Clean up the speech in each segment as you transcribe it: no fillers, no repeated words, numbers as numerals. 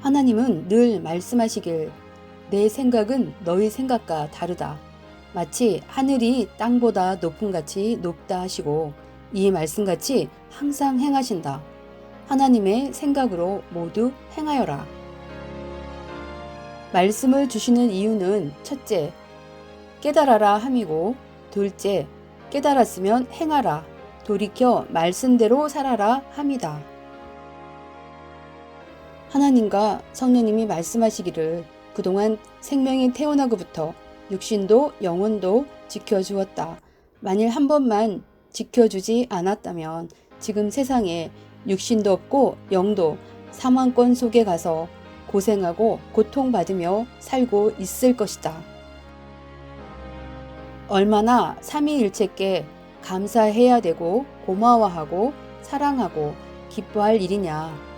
하나님은 늘 말씀하시길 내 생각은 너희 생각과 다르다. 마치 하늘이 땅보다 높음같이 높다 하시고 이 말씀같이 항상 행하신다. 하나님의 생각으로 모두 행하여라. 말씀을 주시는 이유는 첫째, 깨달아라 함이고 둘째, 깨달았으면 행하라. 돌이켜 말씀대로 살아라 함이다. 하나님과 성령님이 말씀하시기를 그동안 생명이 태어나고부터 육신도 영혼도 지켜주었다. 만일 한 번만 지켜주지 않았다면 지금 세상에 육신도 없고 영도 사망권 속에 가서 고생하고 고통받으며 살고 있을 것이다. 얼마나 삼위일체께 감사해야 되고 고마워하고 사랑하고 기뻐할 일이냐.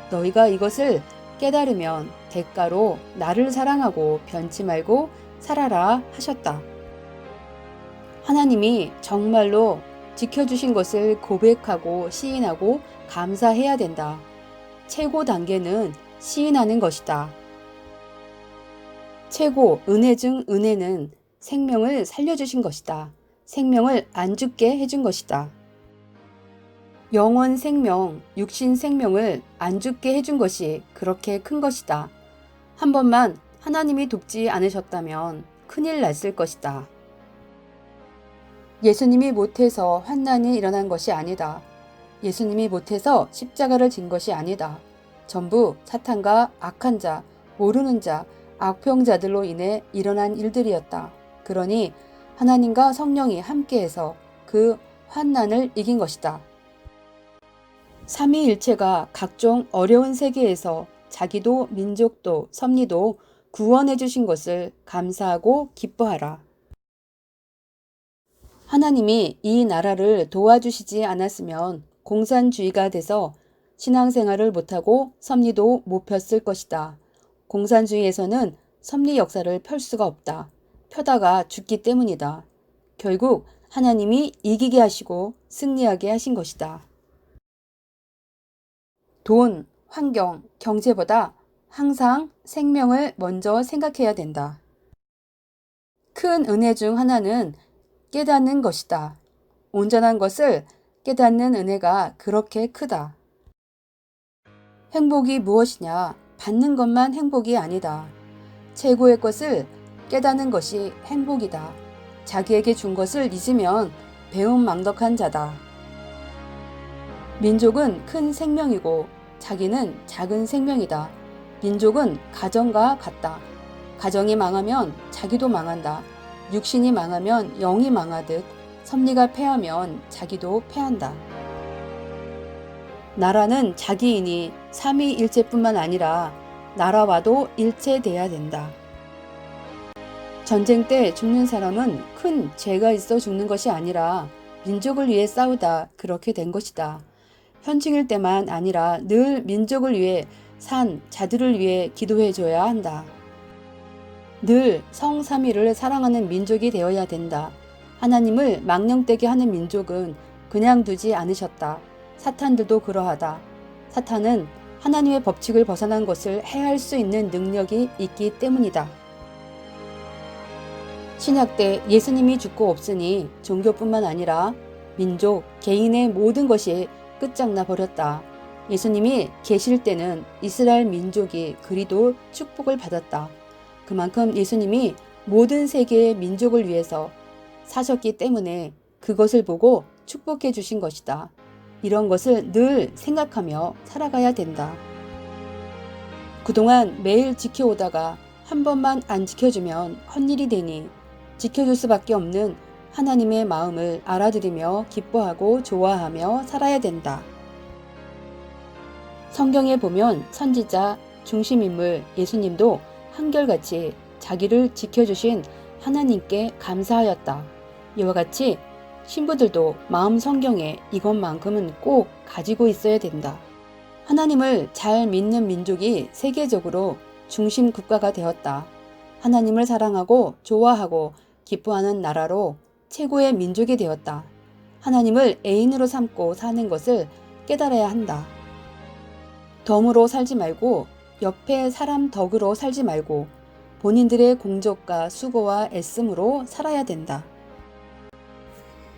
너희가 이것을 깨달으면 대가로 나를 사랑하고 변치 말고 살아라 하셨다. 하나님이 정말로 지켜주신 것을 고백하고 시인하고 감사해야 된다. 최고 단계는 시인하는 것이다. 최고 은혜 중 은혜는 생명을 살려주신 것이다. 생명을 안 죽게 해준 것이다. 영원 생명, 육신 생명을 안 죽게 해준 것이 그렇게 큰 것이다. 한 번만 하나님이 돕지 않으셨다면 큰일 났을 것이다. 예수님이 못해서 환난이 일어난 것이 아니다. 예수님이 못해서 십자가를 진 것이 아니다. 전부 사탄과 악한 자, 모르는 자, 악평자들로 인해 일어난 일들이었다. 그러니 하나님과 성령이 함께해서 그 환난을 이긴 것이다. 삼위일체가 각종 어려운 세계에서 자기도 민족도 섭리도 구원해 주신 것을 감사하고 기뻐하라. 하나님이 이 나라를 도와주시지 않았으면 공산주의가 돼서 신앙생활을 못하고 섭리도 못 폈을 것이다. 공산주의에서는 섭리 역사를 펼 수가 없다. 펴다가 죽기 때문이다. 결국 하나님이 이기게 하시고 승리하게 하신 것이다. 돈, 환경, 경제보다 항상 생명을 먼저 생각해야 된다. 큰 은혜 중 하나는 깨닫는 것이다. 온전한 것을 깨닫는 은혜가 그렇게 크다. 행복이 무엇이냐? 받는 것만 행복이 아니다. 최고의 것을 깨닫는 것이 행복이다. 자기에게 준 것을 잊으면 배은망덕한 자다. 민족은 큰 생명이고 자기는 작은 생명이다. 민족은 가정과 같다. 가정이 망하면 자기도 망한다. 육신이 망하면 영이 망하듯 섭리가 패하면 자기도 패한다. 나라는 자기이니 삼위일체뿐만 아니라 나라와도 일체돼야 된다. 전쟁 때 죽는 사람은 큰 죄가 있어 죽는 것이 아니라 민족을 위해 싸우다 그렇게 된 것이다. 현충일 때만 아니라 늘 민족을 위해 산 자들을 위해 기도해줘야 한다. 늘 성삼위를 사랑하는 민족이 되어야 된다. 하나님을 망령되게 하는 민족은 그냥 두지 않으셨다. 사탄들도 그러하다. 사탄은 하나님의 법칙을 벗어난 것을 해할 수 있는 능력이 있기 때문이다. 신약 때 예수님이 죽고 없으니 종교뿐만 아니라 민족, 개인의 모든 것이 끝장나 버렸다. 예수님이 계실 때는 이스라엘 민족이 그리도 축복을 받았다. 그만큼 예수님이 모든 세계의 민족을 위해서 사셨기 때문에 그것을 보고 축복해 주신 것이다. 이런 것을 늘 생각하며 살아가야 된다. 그동안 매일 지켜오다가 한 번만 안 지켜주면 헛일이 되니 지켜줄 수밖에 없는 하나님의 마음을 알아들이며 기뻐하고 좋아하며 살아야 된다. 성경에 보면 선지자, 중심인물 예수님도 한결같이 자기를 지켜주신 하나님께 감사하였다. 이와 같이 신부들도 마음 성경에 이것만큼은 꼭 가지고 있어야 된다. 하나님을 잘 믿는 민족이 세계적으로 중심 국가가 되었다. 하나님을 사랑하고 좋아하고 기뻐하는 나라로 최고의 민족이 되었다. 하나님을 애인으로 삼고 사는 것을 깨달아야 한다. 덤으로 살지 말고 옆에 사람 덕으로 살지 말고 본인들의 공적과 수고와 애씀으로 살아야 된다.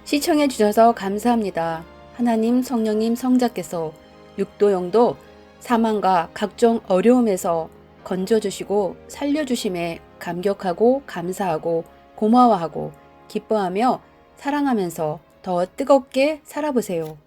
시청해 주셔서 감사합니다. 하나님, 성령님, 성자께서 육도영도 사망과 각종 어려움에서 건져주시고 살려주심에 감격하고 감사하고 고마워하고 기뻐하며 사랑하면서 더 뜨겁게 살아보세요.